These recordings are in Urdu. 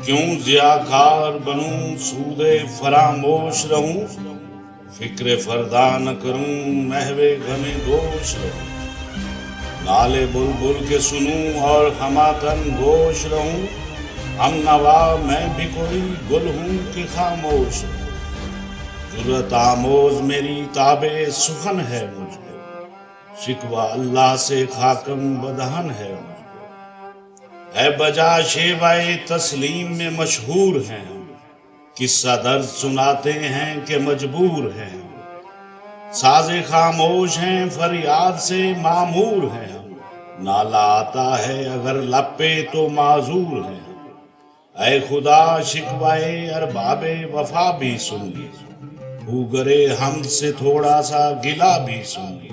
کیوں ضیاءکار بنوں سود فراموش رہوں، فکر فردا نہ کروں محو غم دوش رہوں، نالے بلبل کے سنوں اور ہماکن گوش رہوں، ہم نوا میں بھی کوئی گل ہوں کہ خاموش رہوں، جرأت آموز میری تاب سخن ہے مجھ کو، شکوہ اللہ سے خاکم بدہن ہے مجھ کو، ہے بجا شیوائے تسلیم میں مشہور ہیں ہم، قصہ درد سناتے ہیں کہ مجبور ہیں ہم، ساز خاموش ہیں فریاد سے معمور ہیں ہم، نالا آتا ہے اگر لب پہ تو معذور ہیں ہم، اے خدا شکوائے ارباب وفا بھی سن لی، ہوگرے حمد سے تھوڑا سا گلا بھی سن لی،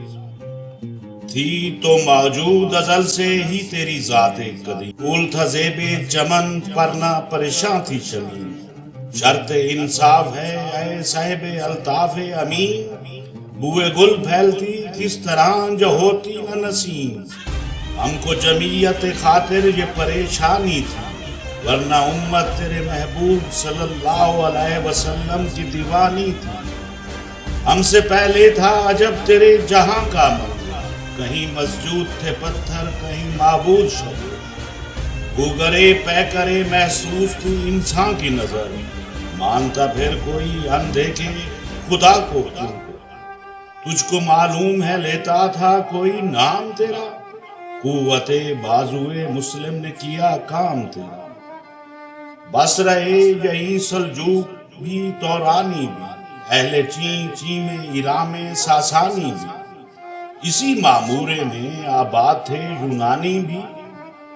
تھی تو موجود ازل سے ہی تیری ذات قدیم، پھول تھا زیب چمن پرنا پریشاں تھی چلی، شرط انصاف ہے اے صاحب الطاف امین، بوئے گل پھیلتی کس طرح جو ہوتی نہ نسیم، ہم کو جمعیت خاطر یہ پریشانی تھی، ورنہ امت تیرے محبوب صلی اللہ علیہ وسلم کی دیوانی تھی، ہم سے پہلے تھا عجب تیرے جہاں کا منظر، کہیں مسجود تھے پتھر کہیں معبود شجر، گوگرے پے کرے محسوس تھی انسان کی نظر، مانتا پھر کوئی اندیکھے خدا کو کیوں کو، تجھ کو معلوم ہے لیتا تھا کوئی نام تیرا، قوت بازوئے مسلم نے کیا کام تیرا، بس رہے یہی سلجوق بھی تورانی بھی، اہل چین چین میں ایران میں ساسانی بھی، اسی معمورے میں آباد تھے یونانی بھی،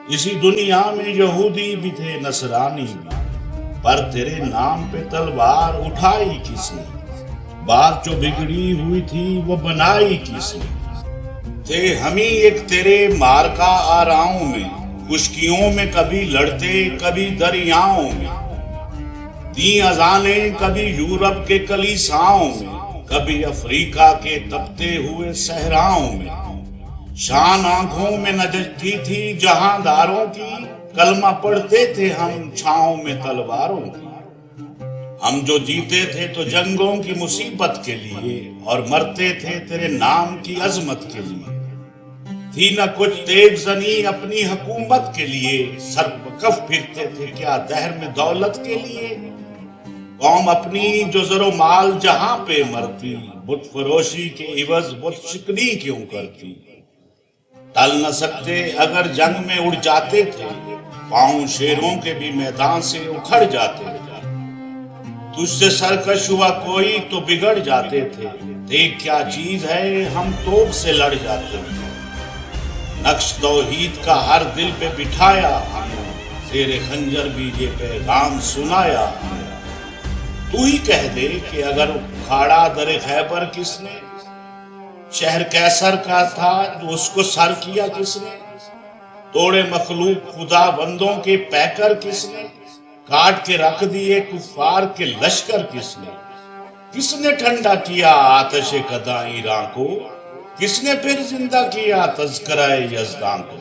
اسی دنیا میں یہودی بھی تھے نصرانی بھی، پر تیرے نام پہ تلوار اٹھائی کس نے، بات جو بگڑی ہوئی تھی وہ بنائی کس نے، تھے ہمیں ایک تیرے مارکا آراؤں میں، خشکیوں میں کبھی لڑتے کبھی دریاؤں میں، دیں اذانیں کبھی یورپ کے کلیساؤں میں، کبھی افریقہ کے تپتے ہوئے صحراؤں میں، شان آنکھوں میں نجتی تھی جہانداروں کی، کلمہ پڑھتے تھے ہم چھاؤں میں تلواروں کی، ہم جو جیتے تھے تو جنگوں کی مصیبت کے لیے، اور مرتے تھے تیرے نام کی عظمت کے لیے، تھی نہ کچھ تیغ زنی اپنی حکومت کے لیے، سر بکف پھرتے تھے کیا دہر میں دولت کے لیے، قوم اپنی جو زر و مال جہاں پہ مرتی، بت فروشی کے عوض بت شکنی کیوں کرتی، ٹل نہ سکتے اگر جنگ میں اڑ جاتے تھے، پاؤں شیروں کے بھی میدان سے اکھڑ جاتے تھے، تجھ سے سرکش ہوا کوئی تو بگڑ جاتے تھے، دیکھ کیا چیز ہے ہم توپ سے لڑ جاتے تھے، نقش توحید کا ہر دل پہ بٹھایا ہم نے، زیر خنجر بھی یہ پیغام سنایا ہم نے، تو ہی کہہ دے کہ اگر اکھاڑا در خیبر کس نے، شہر کیسر کا تھا تو اس کو سر کیا کس نے، توڑے مخلوق خدا بندوں کے پیکر کس نے، کاٹ کے رکھ دیے کفار کے لشکر کس نے ٹھنڈا کیا آتش قداں ایران کو، کس نے پھر زندہ کیا تذکرہ یزداں کو،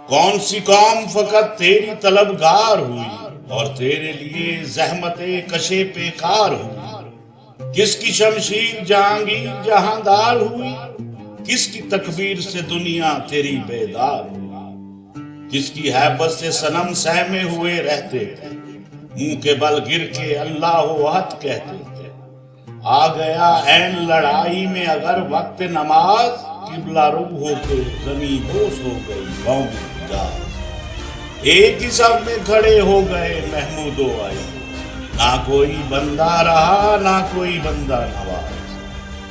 کون سی قوم فقط تیری طلبگار ہوئی، اور تیرے لیے زحمت کشے پیکار ہوئی، کس کی شمشیر جہانگیر جہاندار ہوئی، کس کی تکبیر سے دنیا تیری بیدار ہوئی، کس کی ہیبت سے صنم سہمے ہوئے رہتے تھے، منہ کے بل گر کے اللہ احد کہتے تھے، آ گیا عین لڑائی میں اگر وقت نماز، قبلہ رخ ہو کے زمین بوس ہو گئی قوم حجاز، ایک ہی صف میں کھڑے ہو گئے محمود و علی، نہ کوئی بندہ رہا نہ کوئی بندہ نواز،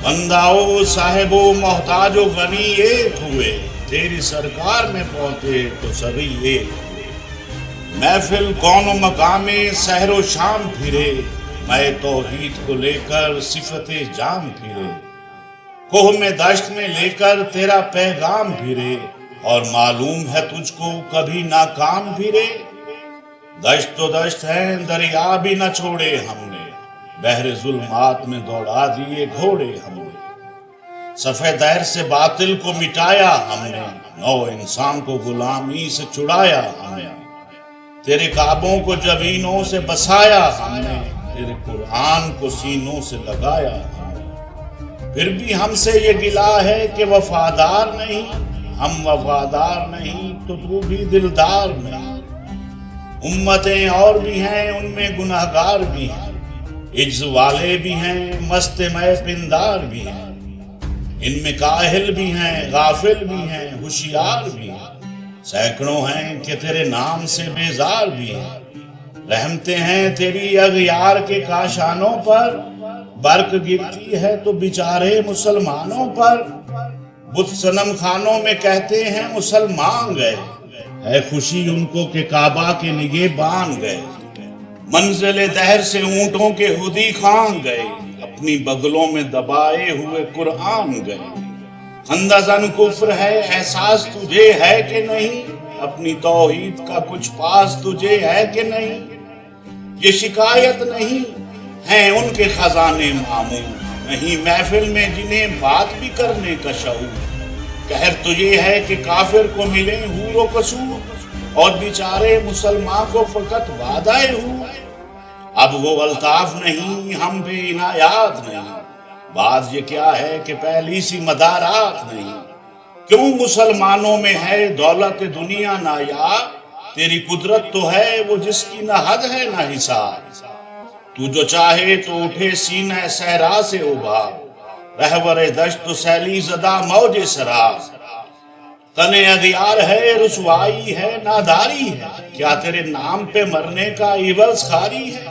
بندہ و صاحب و محتاج و غنی ایک ہوئے، تیری سرکار میں پہنچے تو سبھی ایک ہوئے، محفل کون و مقام سحر و شام پھرے، میں توحید کو لے کر صفت جام پھرے، کوہ میں دشت میں لے کر تیرا پیغام پھرے، اور معلوم ہے تجھ کو کبھی ناکام پھرے، دشت تو دشت ہے دریا بھی نہ چھوڑے ہم نے، بحر ظلمات میں دوڑا دیے گھوڑے ہم نے، صفحہ دہر سے باطل کو مٹایا ہم نے، نو انسان کو غلامی سے چھڑایا ہم نے، تیرے کعبوں کو جبینوں سے بسایا ہم نے، تیرے قرآن کو سینوں سے لگایا ہم نے، پھر بھی ہم سے یہ گلا ہے کہ وفادار نہیں، ہم وفادار نہیں تو تو بھی دلدار نہیں۔ امتیں اور بھی ہیں ان میں گناہگار بھی ہیں، عجز والے بھی ہیں مست میں پندار بھی ہیں، ان میں کاہل بھی ہیں غافل بھی ہیں ہوشیار بھی ہیں، سینکڑوں ہیں کہ تیرے نام سے بیزار بھی ہیں۔ رحمتیں ہیں تیری اغیار کے کاشانوں پر، برق گرتی ہے تو بیچارے مسلمانوں پر، بت صنم خانوں میں کہتے ہیں مسلمان گئے، ہے خوشی ان کو کہ کعبہ کے نگہبان گئے۔ منزل دہر سے اونٹوں کے ہدی خان گئے، اپنی بغلوں میں دبائے ہوئے قرآن گئے۔ خندزن کفر ہے احساس تجھے ہے کہ نہیں، اپنی توحید کا کچھ پاس تجھے ہے کہ نہیں۔ یہ شکایت نہیں ہیں ان کے خزانے معمول، نہیں محفل میں جنہیں بات بھی کرنے کا شعور۔ قہر تو یہ ہے کہ کافر کو ملے حور و قصور، اور بیچارے مسلمان کو فقط وعدہ حور۔ اب وہ الطاف نہیں ہم بے عنایات نہیں، بات یہ کیا ہے کہ پہلی سی مدارات نہیں۔ کیوں مسلمانوں میں ہے دولت دنیا نایاب، تیری قدرت تو ہے وہ جس کی نہ حد ہے نہ حساب۔ تو جو چاہے تو اٹھے سینہ صحرا سے ابھار، رہبر دشت و سیلی زدہ موج سراب۔ تنے اغیار ہے رسوائی ہے ناداری ہے، کیا تیرے نام پہ مرنے کا عوض خاری ہے۔